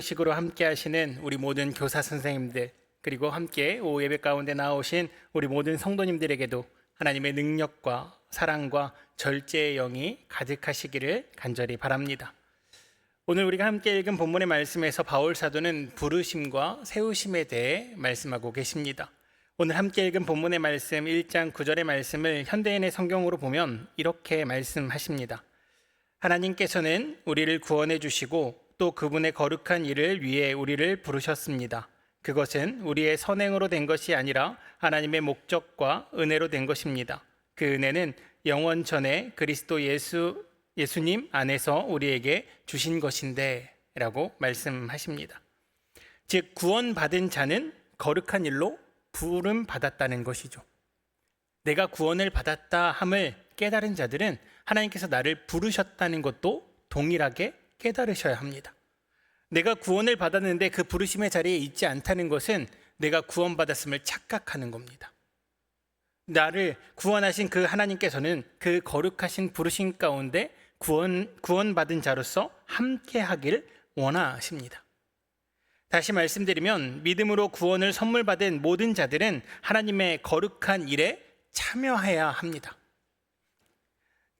식으로 함께 하시는 우리 모든 교사 선생님들, 그리고 함께 오후 예배 가운데 나오신 우리 모든 성도님들에게도 하나님의 능력과 사랑과 절제의 영이 가득하시기를 간절히 바랍니다. 오늘 우리가 함께 읽은 본문의 말씀에서 바울 사도는 부르심과 세우심에 대해 말씀하고 계십니다. 오늘 함께 읽은 본문의 말씀 1장 9절의 말씀을 현대인의 성경으로 보면 이렇게 말씀하십니다. 하나님께서는 우리를 구원해 주시고 또 그분의 거룩한 일을 위해 우리를 부르셨습니다. 그것은 우리의 선행으로 된 것이 아니라 하나님의 목적과 은혜로 된 것입니다. 그 은혜는 영원 전에 그리스도 예수님 안에서 우리에게 주신 것인데 라고 말씀하십니다. 즉 구원받은 자는 거룩한 일로 부름 받았다는 것이죠. 내가 구원을 받았다 함을 깨달은 자들은 하나님께서 나를 부르셨다는 것도 동일하게 깨달으셔야 합니다. 내가 구원을 받았는데 그 부르심의 자리에 있지 않다는 것은 내가 구원받았음을 착각하는 겁니다. 나를 구원하신 그 하나님께서는 그 거룩하신 부르심 가운데 구원받은 자로서 함께 하기를 원하십니다. 다시 말씀드리면 믿음으로 구원을 선물 받은 모든 자들은 하나님의 거룩한 일에 참여해야 합니다.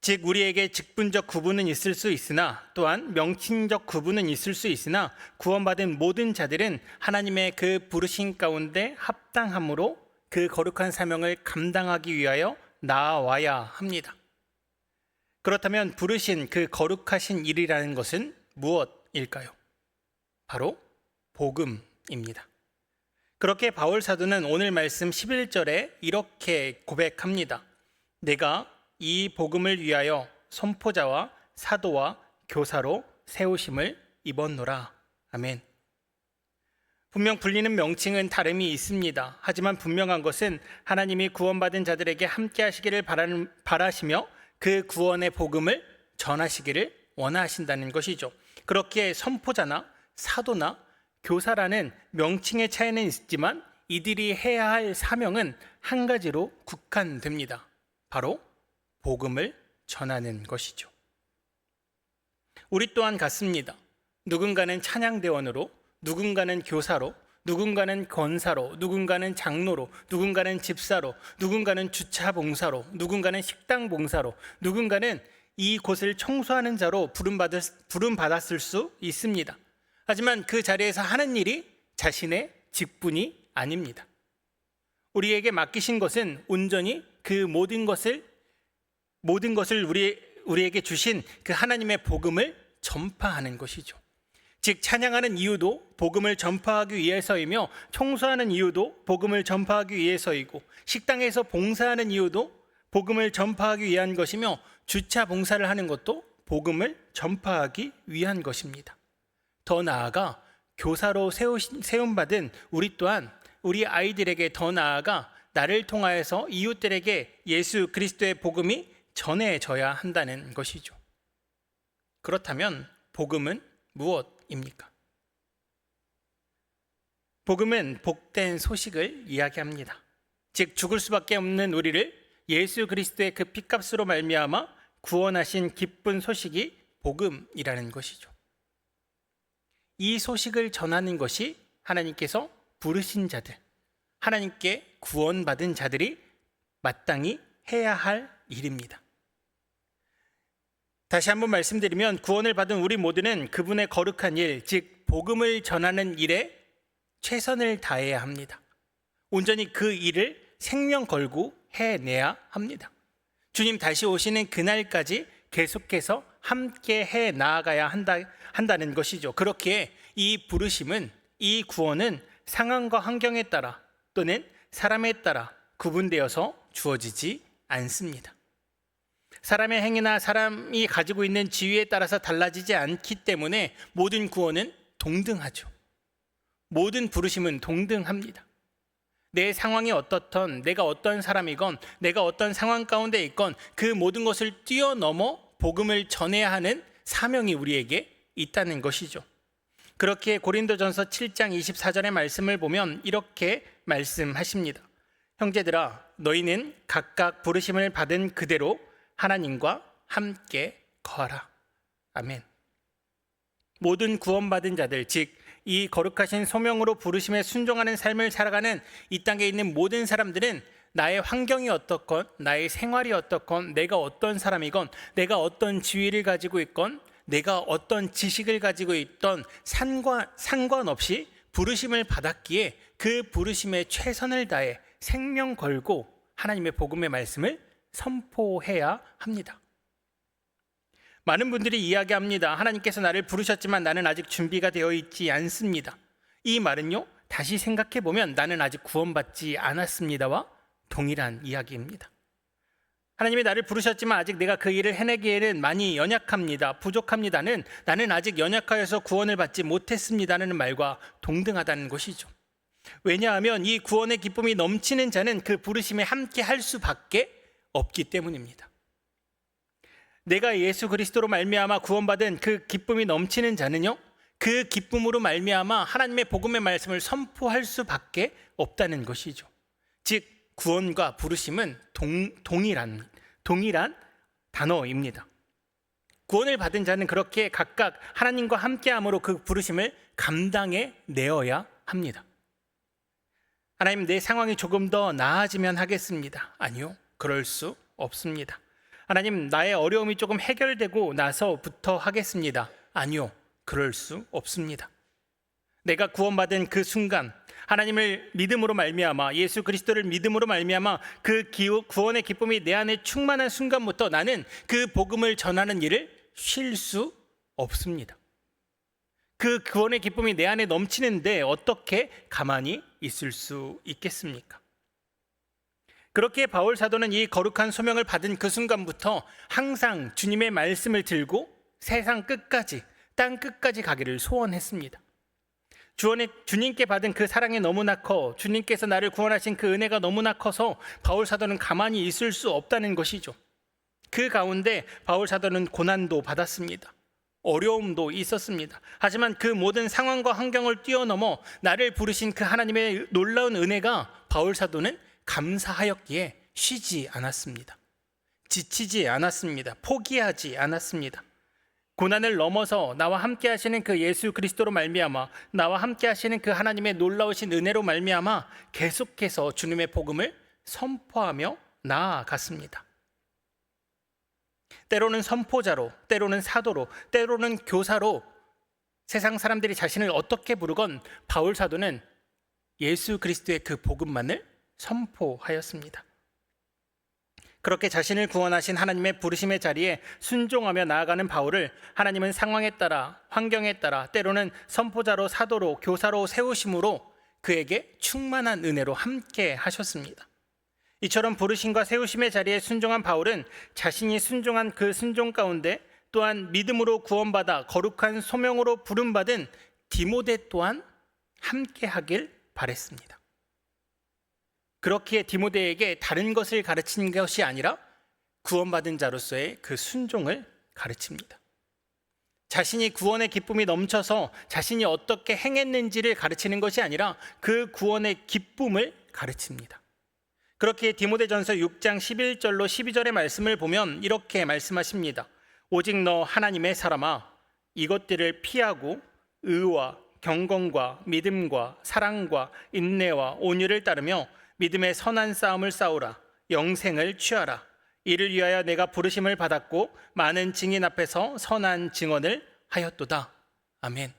즉 우리에게 직분적 구분은 있을 수 있으나 또한 명칭적 구분은 있을 수 있으나 구원받은 모든 자들은 하나님의 그 부르심 가운데 합당함으로 그 거룩한 사명을 감당하기 위하여 나아와야 합니다. 그렇다면 부르신 그 거룩하신 일이라는 것은 무엇일까요? 바로 복음입니다. 그렇게 바울 사도는 오늘 말씀 11절에 이렇게 고백합니다. 내가 이 복음을 위하여 선포자와 사도와 교사로 세우심을 입었노라. 아멘. 분명 불리는 명칭은 다름이 있습니다. 하지만 분명한 것은 하나님이 구원받은 자들에게 함께 하시기를 바라시며 그 구원의 복음을 전하시기를 원하신다는 것이죠. 그렇게 선포자나 사도나 교사라는 명칭의 차이는 있지만 이들이 해야 할 사명은 한 가지로 국한됩니다. 바로 복음을 전하는 것이죠. 우리 또한 같습니다. 누군가는 찬양대원으로, 누군가는 교사로, 누군가는 권사로, 누군가는 장로로, 누군가는 집사로, 누군가는 주차 봉사로, 누군가는 식당 봉사로, 누군가는 이곳을 청소하는 자로 부름받았을 수 있습니다. 하지만 그 자리에서 하는 일이 자신의 직분이 아닙니다. 우리에게 맡기신 것은 온전히 그 모든 것을 우리에게 주신 그 하나님의 복음을 전파하는 것이죠. 즉 찬양하는 이유도 복음을 전파하기 위해서이며 청소하는 이유도 복음을 전파하기 위해서이고 식당에서 봉사하는 이유도 복음을 전파하기 위한 것이며 주차 봉사를 하는 것도 복음을 전파하기 위한 것입니다. 더 나아가 교사로 세움받은 우리 또한 우리 아이들에게 더 나아가 나를 통하여서 이웃들에게 예수 그리스도의 복음이 전해져야 한다는 것이죠. 그렇다면 복음은 무엇입니까? 복음은 복된 소식을 이야기합니다. 즉 죽을 수밖에 없는 우리를 예수 그리스도의 그 피값으로 말미암아 구원하신 기쁜 소식이 복음이라는 것이죠. 이 소식을 전하는 것이 하나님께서 부르신 자들, 하나님께 구원받은 자들이 마땅히 해야 할 일입니다. 다시 한번 말씀드리면 구원을 받은 우리 모두는 그분의 거룩한 일, 즉 복음을 전하는 일에 최선을 다해야 합니다. 온전히 그 일을 생명 걸고 해내야 합니다. 주님 다시 오시는 그날까지 계속해서 함께 해 나아가야 한다는 것이죠. 그렇기에 이 부르심은, 이 구원은 상황과 환경에 따라 또는 사람에 따라 구분되어서 주어지지 않습니다. 사람의 행위나 사람이 가지고 있는 지위에 따라서 달라지지 않기 때문에 모든 구원은 동등하죠. 모든 부르심은 동등합니다. 내 상황이 어떻든, 내가 어떤 사람이건, 내가 어떤 상황 가운데 있건 그 모든 것을 뛰어넘어 복음을 전해야 하는 사명이 우리에게 있다는 것이죠. 그렇게 고린도전서 7장 24절의 말씀을 보면 이렇게 말씀하십니다. 형제들아, 너희는 각각 부르심을 받은 그대로 하나님과 함께 거하라. 아멘. 모든 구원받은 자들, 즉 이 거룩하신 소명으로 부르심에 순종하는 삶을 살아가는 이 땅에 있는 모든 사람들은 나의 환경이 어떻건, 나의 생활이 어떻건, 내가 어떤 사람이건, 내가 어떤 지위를 가지고 있건, 내가 어떤 지식을 가지고 있던 상관없이 부르심을 받았기에 그 부르심에 최선을 다해 생명 걸고 하나님의 복음의 말씀을 선포해야 합니다. 많은 분들이 이야기합니다. 하나님께서 나를 부르셨지만 나는 아직 준비가 되어 있지 않습니다. 이 말은요, 다시 생각해 보면 나는 아직 구원받지 않았습니다와 동일한 이야기입니다. 하나님이 나를 부르셨지만 아직 내가 그 일을 해내기에는 많이 연약합니다. 부족합니다는 나는 아직 연약하여서 구원을 받지 못했습니다는 말과 동등하다는 것이죠. 왜냐하면 이 구원의 기쁨이 넘치는 자는 그 부르심에 함께 할 수밖에 없기 때문입니다. 내가 예수 그리스도로 말미암아 구원받은 그 기쁨이 넘치는 자는요, 그 기쁨으로 말미암아 하나님의 복음의 말씀을 선포할 수밖에 없다는 것이죠. 즉 구원과 부르심은 동일한 단어입니다. 구원을 받은 자는 그렇게 각각 하나님과 함께함으로 그 부르심을 감당해 내어야 합니다. 하나님, 내 상황이 조금 더 나아지면 하겠습니다. 아니요, 그럴 수 없습니다. 하나님, 나의 어려움이 조금 해결되고 나서부터 하겠습니다. 아니요, 그럴 수 없습니다. 내가 구원받은 그 순간, 하나님을 믿음으로 말미암아, 예수 그리스도를 믿음으로 말미암아 그 구원의 기쁨이 내 안에 충만한 순간부터 나는 그 복음을 전하는 일을 쉴 수 없습니다. 그 구원의 기쁨이 내 안에 넘치는데 어떻게 가만히 있을 수 있겠습니까? 그렇게 바울 사도는 이 거룩한 소명을 받은 그 순간부터 항상 주님의 말씀을 들고 세상 끝까지, 땅 끝까지 가기를 소원했습니다. 주님께 받은 그 사랑이 너무나 커, 주님께서 나를 구원하신 그 은혜가 너무나 커서 바울 사도는 가만히 있을 수 없다는 것이죠. 그 가운데 바울 사도는 고난도 받았습니다. 어려움도 있었습니다. 하지만 그 모든 상황과 환경을 뛰어넘어 나를 부르신 그 하나님의 놀라운 은혜가 바울 사도는 감사하였기에 쉬지 않았습니다. 지치지 않았습니다. 포기하지 않았습니다. 고난을 넘어서 나와 함께 하시는 그 예수 그리스도로 말미암아, 나와 함께 하시는 그 하나님의 놀라우신 은혜로 말미암아 계속해서 주님의 복음을 선포하며 나아갔습니다. 때로는 선포자로, 때로는 사도로, 때로는 교사로 세상 사람들이 자신을 어떻게 부르건 바울 사도는 예수 그리스도의 그 복음만을 선포하였습니다. 그렇게 자신을 구원하신 하나님의 부르심의 자리에 순종하며 나아가는 바울을 하나님은 상황에 따라, 환경에 따라, 때로는 선포자로, 사도로, 교사로 세우심으로 그에게 충만한 은혜로 함께 하셨습니다. 이처럼 부르심과 세우심의 자리에 순종한 바울은 자신이 순종한 그 순종 가운데 또한 믿음으로 구원받아 거룩한 소명으로 부름받은 디모데 또한 함께 하길 바랬습니다. 그렇기에 디모데에게 다른 것을 가르치는 것이 아니라 구원받은 자로서의 그 순종을 가르칩니다. 자신이 구원의 기쁨이 넘쳐서 자신이 어떻게 행했는지를 가르치는 것이 아니라 그 구원의 기쁨을 가르칩니다. 그렇게 디모데전서 6장 11절로 12절의 말씀을 보면 이렇게 말씀하십니다. 오직 너 하나님의 사람아, 이것들을 피하고 의와 경건과 믿음과 사랑과 인내와 온유를 따르며 믿음의 선한 싸움을 싸우라. 영생을 취하라. 이를 위하여 내가 부르심을 받았고 많은 증인 앞에서 선한 증언을 하였도다. 아멘.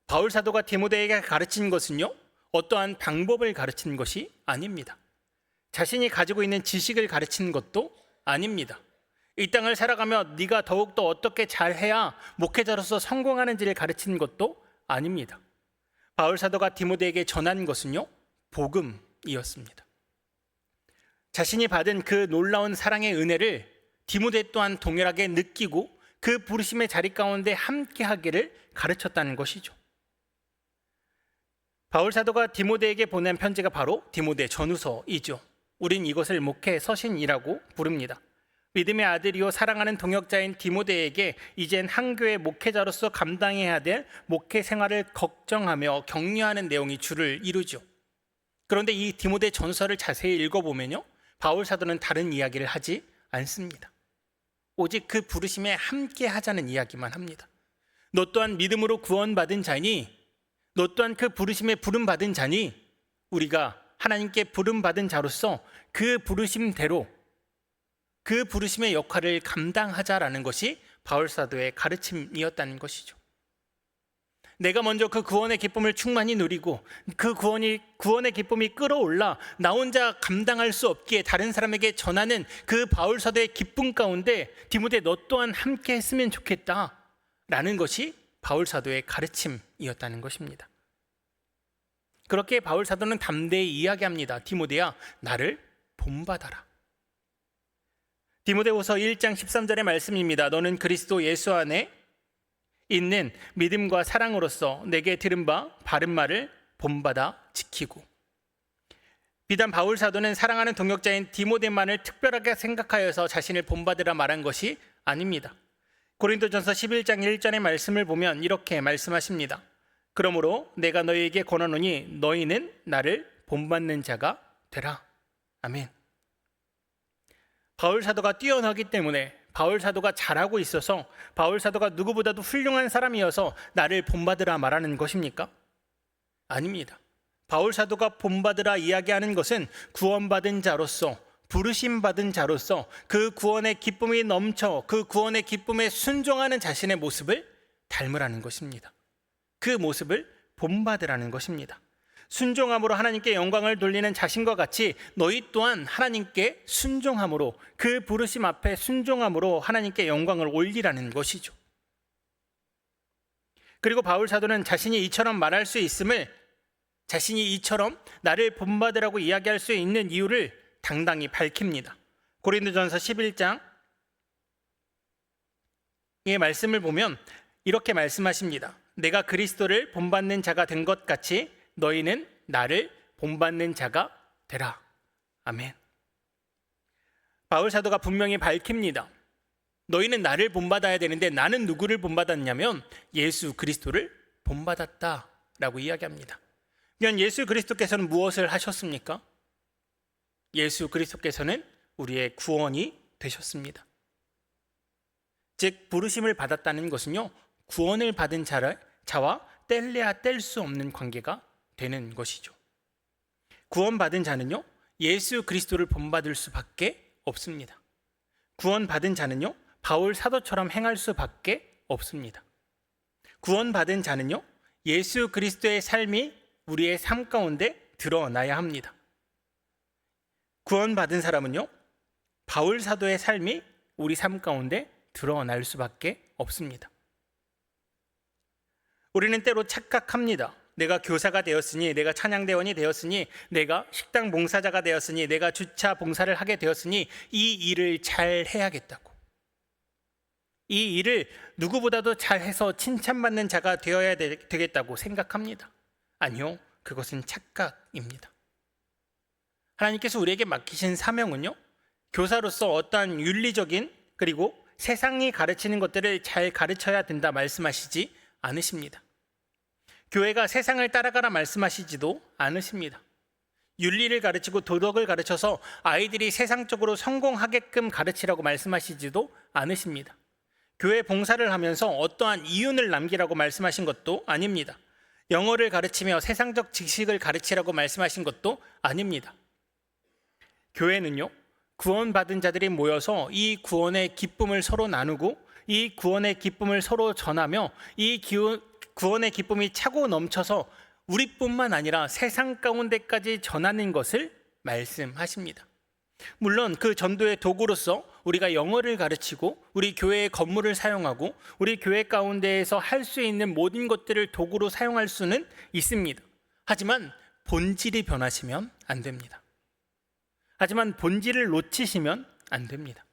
바울 사도가 디모데에게 가르친 것은요, 어떠한 방법을 가르친 것이 아닙니다. 자신이 가지고 있는 지식을 가르치는 것도 아닙니다. 이 땅을 살아가며 네가 더욱더 어떻게 잘해야 목회자로서 성공하는지를 가르치는 것도 아닙니다. 바울 사도가 디모데에게 전한 것은요, 복음이었습니다. 자신이 받은 그 놀라운 사랑의 은혜를 디모데 또한 동일하게 느끼고 그 부르심의 자리 가운데 함께 하기를 가르쳤다는 것이죠. 바울 사도가 디모데에게 보낸 편지가 바로 디모데 전후서이죠. 우린 이것을 목회 서신이라고 부릅니다. 믿음의 아들이요 사랑하는 동역자인 디모데에게 이젠 한 교회 목회자로서 감당해야 될 목회 생활을 걱정하며 격려하는 내용이 주를 이루죠. 그런데 이 디모데 전서를 자세히 읽어보면요, 바울 사도는 다른 이야기를 하지 않습니다. 오직 그 부르심에 함께 하자는 이야기만 합니다. 너 또한 믿음으로 구원받은 자니 너 또한 그 부르심에 부름받은 자니 우리가 하나님께 부름받은 자로서 그 부르심대로 그 부르심의 역할을 감당하자라는 것이 바울 사도의 가르침이었다는 것이죠. 내가 먼저 그 구원의 기쁨을 충만히 누리고 그 구원의 기쁨이 끌어올라 나 혼자 감당할 수 없기에 다른 사람에게 전하는 그 바울 사도의 기쁨 가운데 디모데 너 또한 함께 했으면 좋겠다라는 것이 바울 사도의 가르침이었다는 것입니다. 그렇게 바울 사도는 담대히 이야기합니다. 디모데야, 나를 본받아라. 디모데후서 1장 13절의 말씀입니다. 너는 그리스도 예수 안에 있는 믿음과 사랑으로서 내게 들은 바 바른 말을 본받아 지키고. 비단 바울 사도는 사랑하는 동역자인 디모데만을 특별하게 생각하여서 자신을 본받으라 말한 것이 아닙니다. 고린도전서 11장 1절의 말씀을 보면 이렇게 말씀하십니다. 그러므로 내가 너희에게 권하노니 너희는 나를 본받는 자가 되라. 아멘. 바울 사도가 뛰어나기 때문에, 바울 사도가 잘하고 있어서, 바울 사도가 누구보다도 훌륭한 사람이어서 나를 본받으라 말하는 것입니까? 아닙니다. 바울 사도가 본받으라 이야기하는 것은 구원받은 자로서, 부르심받은 자로서 그 구원의 기쁨이 넘쳐 그 구원의 기쁨에 순종하는 자신의 모습을 닮으라는 것입니다. 그 모습을 본받으라는 것입니다. 순종함으로 하나님께 영광을 돌리는 자신과 같이 너희 또한 하나님께 순종함으로, 그 부르심 앞에 순종함으로 하나님께 영광을 올리라는 것이죠. 그리고 바울 사도는 자신이 이처럼 말할 수 있음을, 자신이 이처럼 나를 본받으라고 이야기할 수 있는 이유를 당당히 밝힙니다. 고린도전서 11장의 말씀을 보면 이렇게 말씀하십니다. 내가 그리스도를 본받는 자가 된 것 같이 너희는 나를 본받는 자가 되라. 아멘. 바울 사도가 분명히 밝힙니다. 너희는 나를 본받아야 되는데 나는 누구를 본받았냐면 예수 그리스도를 본받았다라고 이야기합니다. 그럼 예수 그리스도께서는 무엇을 하셨습니까? 예수 그리스도께서는 우리의 구원이 되셨습니다. 즉 부르심을 받았다는 것은요, 구원을 받은 자와 뗄래야 뗄 수 없는 관계가 되는 것이죠. 구원받은 자는요, 예수 그리스도를 본받을 수밖에 없습니다. 구원받은 자는요, 바울 사도처럼 행할 수밖에 없습니다. 구원받은 자는요, 예수 그리스도의 삶이 우리의 삶 가운데 드러나야 합니다. 구원받은 사람은요, 바울 사도의 삶이 우리 삶 가운데 드러날 수밖에 없습니다. 우리는 때로 착각합니다. 내가 교사가 되었으니, 내가 찬양대원이 되었으니, 내가 식당 봉사자가 되었으니, 내가 주차 봉사를 하게 되었으니 이 일을 잘 해야겠다고, 이 일을 누구보다도 잘해서 칭찬받는 자가 되어야 되겠다고 생각합니다. 아니요, 그것은 착각입니다. 하나님께서 우리에게 맡기신 사명은요, 교사로서 어떠한 윤리적인 그리고 세상이 가르치는 것들을 잘 가르쳐야 된다 말씀하시지 않으십니다. 교회가 세상을 따라가라 말씀하시지도 않으십니다. 윤리를 가르치고 도덕을 가르쳐서 아이들이 세상적으로 성공하게끔 가르치라고 말씀하시지도 않으십니다. 교회 봉사를 하면서 어떠한 이윤을 남기라고 말씀하신 것도 아닙니다. 영어를 가르치며 세상적 지식을 가르치라고 말씀하신 것도 아닙니다. 교회는요, 구원받은 자들이 모여서 이 구원의 기쁨을 서로 나누고 이 구원의 기쁨을 서로 전하며 이 구원의 기쁨이 차고 넘쳐서 우리뿐만 아니라 세상 가운데까지 전하는 것을 말씀하십니다. 물론 그 전도의 도구로서 우리가 영어를 가르치고 우리 교회의 건물을 사용하고 우리 교회 가운데에서 할 수 있는 모든 것들을 도구로 사용할 수는 있습니다. 하지만 본질이 변하시면 안 됩니다. 하지만 본질을 놓치시면 안 됩니다.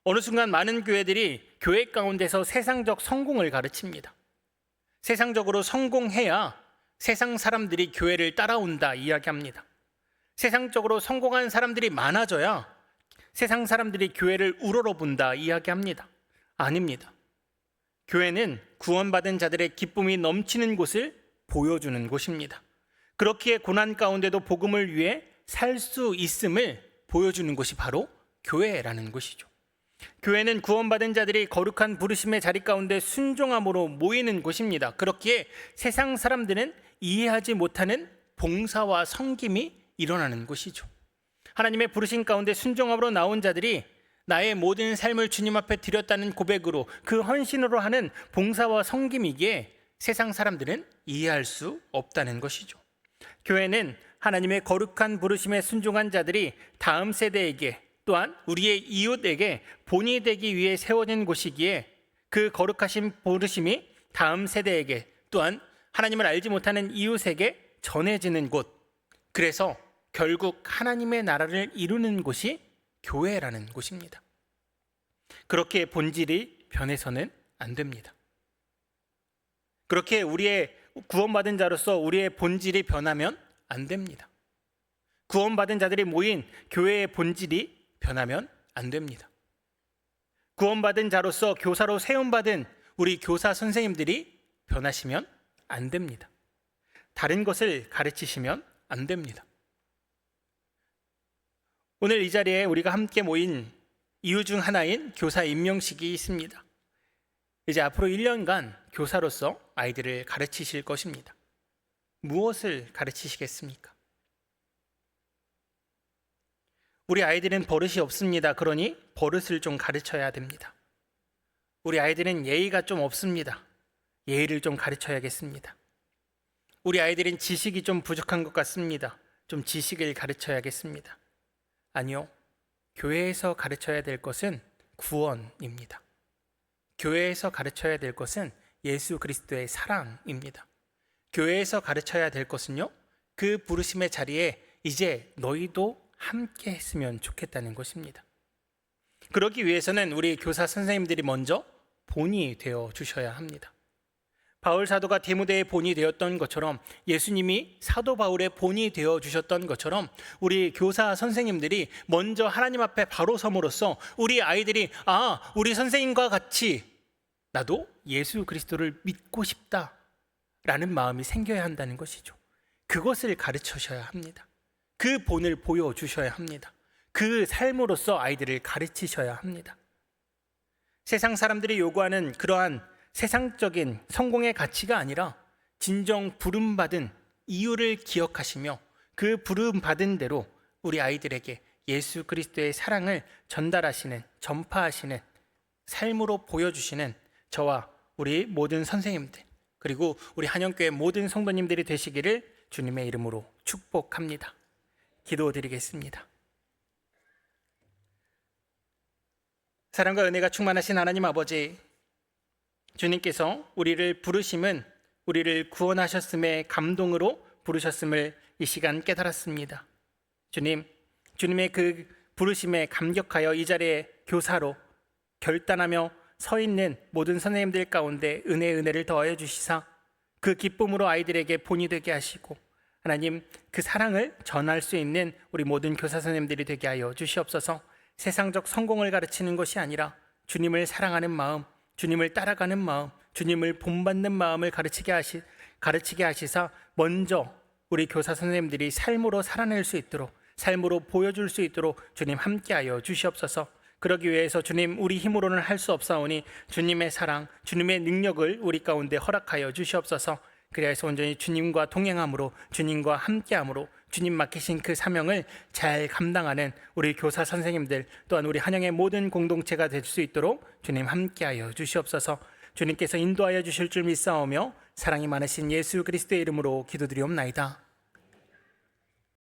어느 순간 많은 교회들이 교회 가운데서 세상적 성공을 가르칩니다. 세상적으로 성공해야 세상 사람들이 교회를 따라온다 이야기합니다. 세상적으로 성공한 사람들이 많아져야 세상 사람들이 교회를 우러러본다 이야기합니다. 아닙니다. 교회는 구원받은 자들의 기쁨이 넘치는 곳을 보여주는 곳입니다. 그렇기에 고난 가운데도 복음을 위해 살 수 있음을 보여주는 곳이 바로 교회라는 것이죠. 교회는 구원받은 자들이 거룩한 부르심의 자리 가운데 순종함으로 모이는 곳입니다. 그렇기에 세상 사람들은 이해하지 못하는 봉사와 섬김이 일어나는 곳이죠. 하나님의 부르심 가운데 순종함으로 나온 자들이 나의 모든 삶을 주님 앞에 드렸다는 고백으로 그 헌신으로 하는 봉사와 섬김이기에 세상 사람들은 이해할 수 없다는 것이죠. 교회는 하나님의 거룩한 부르심에 순종한 자들이 다음 세대에게 또한 우리의 이웃에게 본이 되기 위해 세워진 곳이기에 그 거룩하신 부르심이 다음 세대에게 또한 하나님을 알지 못하는 이웃에게 전해지는 곳, 그래서 결국 하나님의 나라를 이루는 곳이 교회라는 곳입니다. 그렇게 본질이 변해서는 안 됩니다. 그렇게 우리의 구원받은 자로서 우리의 본질이 변하면 안 됩니다. 구원받은 자들이 모인 교회의 본질이 변하면 안 됩니다. 구원받은 자로서 교사로 세움받은 우리 교사 선생님들이 변하시면 안 됩니다. 다른 것을 가르치시면 안 됩니다. 오늘 이 자리에 우리가 함께 모인 이유 중 하나인 교사 임명식이 있습니다. 이제 앞으로 1년간 교사로서 아이들을 가르치실 것입니다. 무엇을 가르치시겠습니까? 우리 아이들은 버릇이 없습니다. 그러니 버릇을 좀 가르쳐야 됩니다. 우리 아이들은 예의가 좀 없습니다. 예의를 좀 가르쳐야겠습니다. 우리 아이들은 지식이 좀 부족한 것 같습니다. 좀 지식을 가르쳐야겠습니다. 아니요. 교회에서 가르쳐야 될 것은 구원입니다. 교회에서 가르쳐야 될 것은 예수 그리스도의 사랑입니다. 교회에서 가르쳐야 될 것은요, 그 부르심의 자리에 이제 너희도 함께 했으면 좋겠다는 것입니다. 그러기 위해서는 우리 교사 선생님들이 먼저 본이 되어 주셔야 합니다. 바울 사도가 디모데의 본이 되었던 것처럼, 예수님이 사도 바울의 본이 되어 주셨던 것처럼 우리 교사 선생님들이 먼저 하나님 앞에 바로 섬으로써 우리 아이들이 우리 선생님과 같이 나도 예수 그리스도를 믿고 싶다라는 마음이 생겨야 한다는 것이죠. 그것을 가르치셔야 합니다. 그 본을 보여주셔야 합니다. 그 삶으로서 아이들을 가르치셔야 합니다. 세상 사람들이 요구하는 그러한 세상적인 성공의 가치가 아니라 진정 부름받은 이유를 기억하시며 그 부름받은 대로 우리 아이들에게 예수 그리스도의 사랑을 전달하시는, 전파하시는, 삶으로 보여주시는 저와 우리 모든 선생님들, 그리고 우리 한영교회 모든 성도님들이 되시기를 주님의 이름으로 축복합니다. 기도드리겠습니다. 사랑과 은혜가 충만하신 하나님 아버지, 주님께서 우리를 부르심은 우리를 구원하셨음의 감동으로 부르셨음을 이 시간 깨달았습니다. 주님, 주님의 그 부르심에 감격하여 이 자리에 교사로 결단하며 서 있는 모든 선생님들 가운데 은혜를 더하여 주시사 그 기쁨으로 아이들에게 본이 되게 하시고, 하나님 그 사랑을 전할 수 있는 우리 모든 교사 선생님들이 되게 하여 주시옵소서. 세상적 성공을 가르치는 것이 아니라 주님을 사랑하는 마음, 주님을 따라가는 마음, 주님을 본받는 마음을 가르치게 하시사 먼저 우리 교사 선생님들이 삶으로 살아낼 수 있도록, 삶으로 보여줄 수 있도록 주님 함께하여 주시옵소서. 그러기 위해서 주님, 우리 힘으로는 할 수 없사오니 주님의 사랑, 주님의 능력을 우리 가운데 허락하여 주시옵소서. 그리하여서 온전히 주님과 동행함으로, 주님과 함께함으로 주님 맡기신 그 사명을 잘 감당하는 우리 교사 선생님들, 또한 우리 한영의 모든 공동체가 될 수 있도록 주님 함께하여 주시옵소서. 주님께서 인도하여 주실 줄 믿사오며 사랑이 많으신 예수 그리스도의 이름으로 기도드리옵나이다.